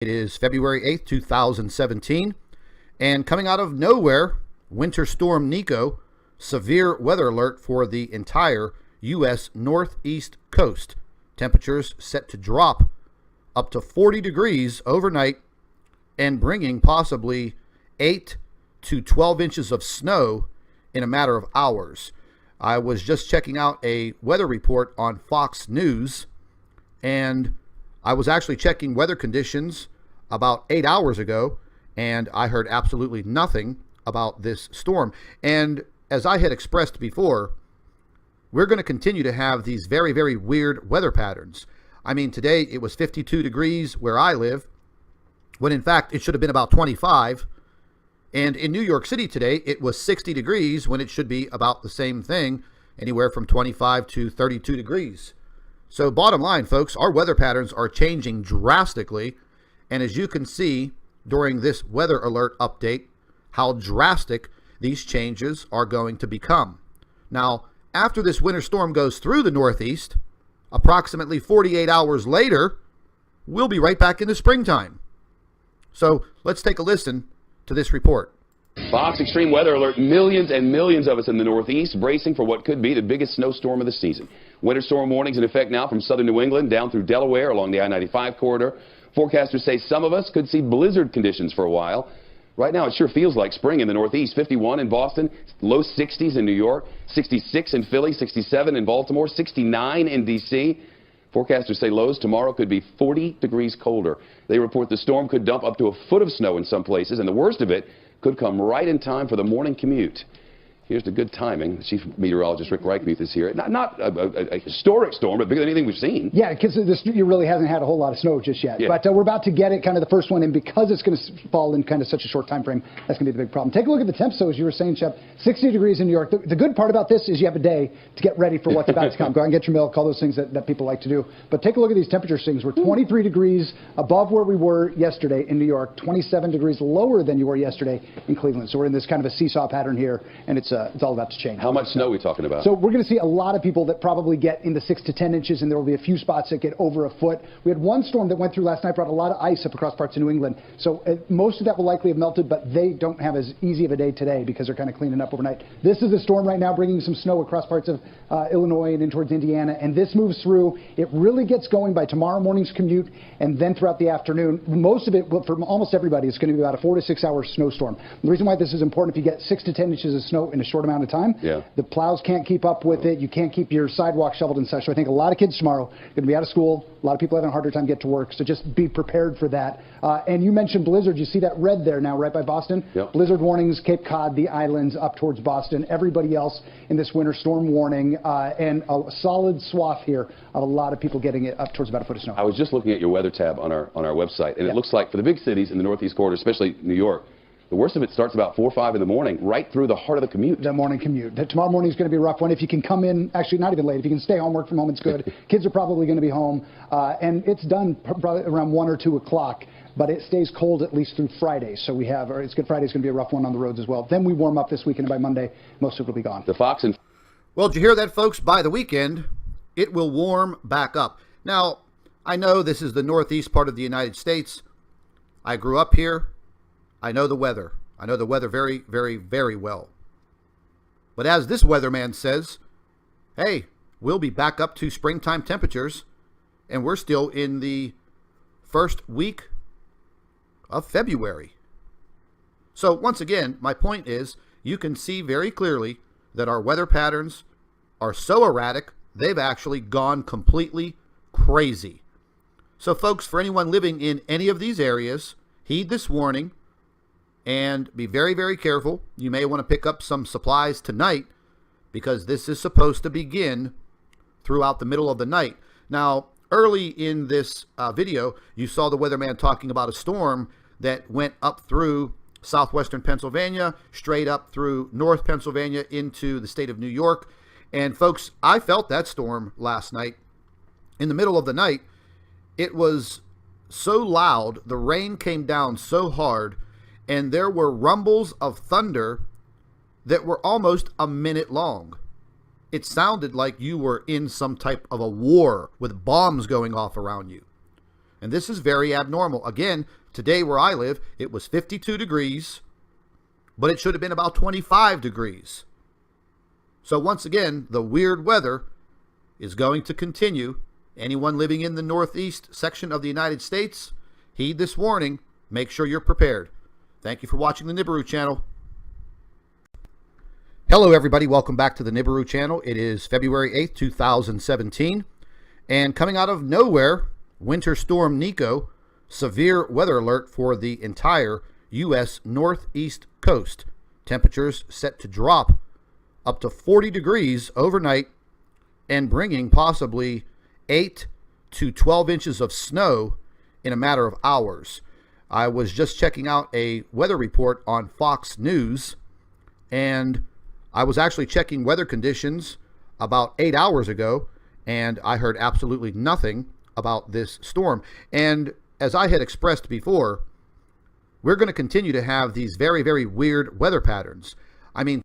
It is February 8th, 2017, and coming out of nowhere, Winter Storm Nico, severe weather alert for the entire U.S. northeast coast. Temperatures set to drop up to 40 degrees overnight and bringing possibly 8 to 12 inches of snow in a matter of hours. I was just checking out a weather report on Fox News, and I was actually checking weather conditions about 8 hours ago, and I heard absolutely nothing about this storm. And as I had expressed before, we're going to continue to have these very, very weird weather patterns. I mean, today it was 52 degrees where I live, when in fact it should have been about 25. And in New York City today, it was 60 degrees when it should be about the same thing, anywhere from 25 to 32 degrees. So bottom line, folks, our weather patterns are changing drastically. And as you can see during this weather alert update, how drastic these changes are going to become. Now, after this winter storm goes through the Northeast, approximately 48 hours later, we'll be right back in the springtime. So let's take a listen to this report. Fox Extreme Weather Alert. Millions and millions of us in the Northeast bracing for what could be the biggest snowstorm of the season. Winter storm warnings in effect now from southern New England down through Delaware along the I-95 corridor. Forecasters say some of us could see blizzard conditions for a while. Right now, it sure feels like spring in the Northeast. 51 in Boston, low 60s in New York, 66 in Philly, 67 in Baltimore, 69 in D.C. Forecasters say lows tomorrow could be 40 degrees colder. They report the storm could dump up to a foot of snow in some places, and the worst of it could come right in time for the morning commute. Here's the good timing. The Chief Meteorologist Rick Reichmuth is here. Not a historic storm, but bigger than anything we've seen. Yeah, because this year really hasn't had a whole lot of snow just yet. Yeah. But we're about to get it, kind of the first one, and because it's going to fall in kind of such a short time frame, that's going to be the big problem. Take a look at the temps, though, as you were saying, Shep. 60 degrees in New York. The good part about this is you have a day to get ready for what's about to come. Go out and get your milk, all those things that people like to do. But take a look at these temperature swings. We're 23 degrees above where we were yesterday in New York, 27 degrees lower than you were yesterday in Cleveland. So we're in this kind of a seesaw pattern here, and it's all about to change. How much snow are we talking about? So we're going to see a lot of people that probably get into 6 to 10 inches, and there will be a few spots that get over a foot. We had one storm that went through last night, brought a lot of ice up across parts of New England. So most of that will likely have melted, but they don't have as easy of a day today because they're kind of cleaning up overnight. This is a storm right now bringing some snow across parts of Illinois and in towards Indiana, and this moves through. It really gets going by tomorrow morning's commute, and then throughout the afternoon. Most of it, for almost everybody, is going to be about a 4 to 6 hour snowstorm. The reason why this is important, if you get 6 to 10 inches of snow in a short amount of time, the plows can't keep up with it. You can't keep your sidewalk shoveled and such. So I think a lot of kids tomorrow are going to be out of school. A lot of people having a harder time get to work. So just be prepared for that. And you mentioned blizzard. You see that red there now, right by Boston? Yep. Blizzard warnings, Cape Cod, the islands, up towards Boston. Everybody else in this winter storm warning, and a solid swath here of a lot of people getting it up towards about a foot of snow. I was just looking at your weather tab on our website, and it looks like for the big cities in the Northeast corridor, especially New York, the worst of it starts about 4 or 5 in the morning, right through the heart of the commute. The morning commute. Tomorrow morning is going to be a rough one. If you can come in, actually not even late, if you can stay home, work from home, it's good. Kids are probably going to be home, and it's done probably around 1 or 2 o'clock. But it stays cold at least through Friday. So it's Good Friday is going to be a rough one on the roads as well. Then we warm up this weekend, and by Monday, most of it will be gone. The Fox and... Well, did you hear that, folks? By the weekend, it will warm back up. Now, I know this is the northeast part of the United States. I grew up here. I know the weather. I know the weather very, very, very well. But as this weatherman says, hey, we'll be back up to springtime temperatures, and we're still in the first week of February. So once again, my point is, you can see very clearly that our weather patterns are so erratic, they've actually gone completely crazy. So folks, for anyone living in any of these areas, heed this warning and be very, very careful. You may want to pick up some supplies tonight because this is supposed to begin throughout the middle of the night. Now, early in this video, you saw the weatherman talking about a storm that went up through southwestern Pennsylvania, straight up through North Pennsylvania into the state of New York. And folks, I felt that storm last night. In the middle of the night, it was so loud, the rain came down so hard, and there were rumbles of thunder that were almost a minute long. It sounded like you were in some type of a war with bombs going off around you. And this is very abnormal. Again, today where I live, it was 52 degrees, but it should have been about 25 degrees. So once again, the weird weather is going to continue. Anyone living in the northeast section of the United States, heed this warning. Make sure you're prepared. Thank you for watching the Nibiru channel. Hello everybody, welcome back to the Nibiru channel. It is February 8th, 2017. And coming out of nowhere, Winter Storm Nico, severe weather alert for the entire U.S. northeast coast. Temperatures set to drop up to 40 degrees overnight and bringing possibly 8 to 12 inches of snow in a matter of hours. I was just checking out a weather report on Fox News, and I was actually checking weather conditions about 8 hours ago, and I heard absolutely nothing about this storm. And as I had expressed before, we're going to continue to have these very, very weird weather patterns. I mean,